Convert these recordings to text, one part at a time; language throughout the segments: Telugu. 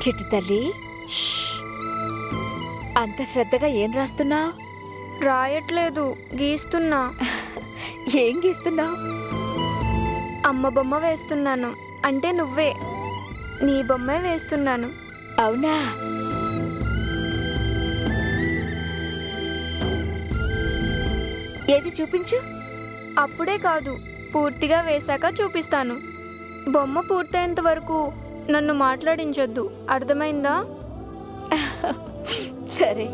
చిట్టి తల్లి, అంత శ్రద్ధగా ఏం రాస్తున్నావు? రాయట్లేదు, గీస్తున్నా. ఏం గీస్తున్నావు? అమ్మ బొమ్మ వేస్తున్నాను. అంటే నువ్వే, నీ బొమ్మే వేస్తున్నాను. అవునా? ఏది చూపించు. అప్పుడే కాదు, పూర్తిగా వేశాక చూపిస్తాను. బొమ్మ పూర్తయ్యేంత వరకు నన్ను మాట్లాడించొద్దు, అర్థమైందా? సరే.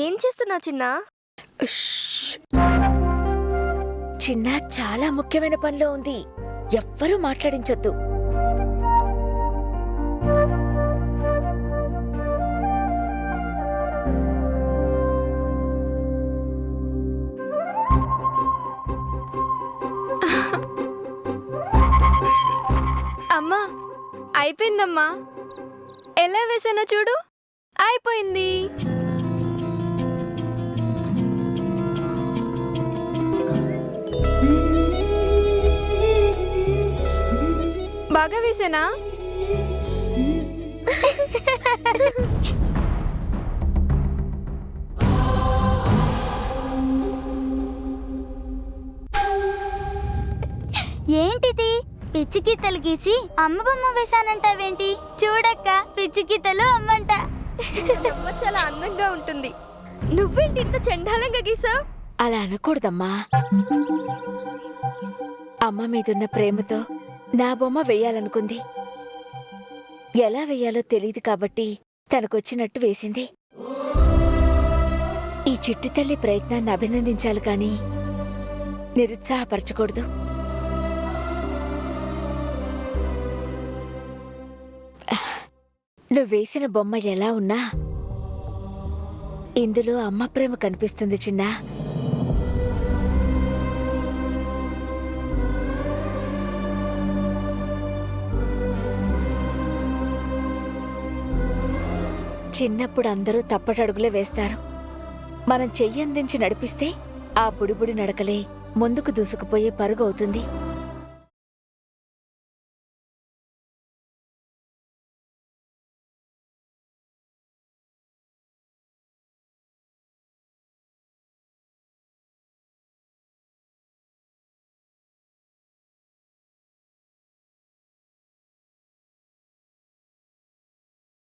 ఏం చేస్తున్నా చిన్నా? చిన్న చాలా ముఖ్యమైన పనిలో ఉంది, ఎవ్వరూ మాట్లాడించొద్దు. అమ్మా, అయిపోయిందమ్మా. ఎలా వేసానో చూడు, అయిపోయింది. బాగా వేసానా? ఏంటిది? పిచ్చి గీతలు గీసి అమ్మ బొమ్మ వేశానంటావేంటి? చూడక్క, పిచ్చి గీతలు అమ్మంట. అమ్మ చాలా అందంగా ఉంటుంది, నువ్వేంటి ఇంత చండాలంగా గీసావు? అలా అనకూడదమ్మా. అమ్మ మీదున్న ప్రేమతో నా బొమ్మ వెయ్యాలనుకుంది. ఎలా వెయ్యాలో తెలియదు కాబట్టి తనకొచ్చినట్టు వేసింది. ఈ చిట్టి తల్లి ప్రయత్నాన్ని అభినందించాలి కానీ నిరుత్సాహపరచకూడదు. నువ్వు వేసిన బొమ్మ ఎలా ఉన్నా ఇందులో అమ్మ ప్రేమ కనిపిస్తుంది చిన్నా. చిన్నప్పుడు అందరూ తప్పటడుగులే వేస్తారు. మనం చెయ్యందించి నడిపిస్తే ఆ బుడిబుడి నడకలే ముందుకు దూసుకుపోయే పరుగు అవుతుంది.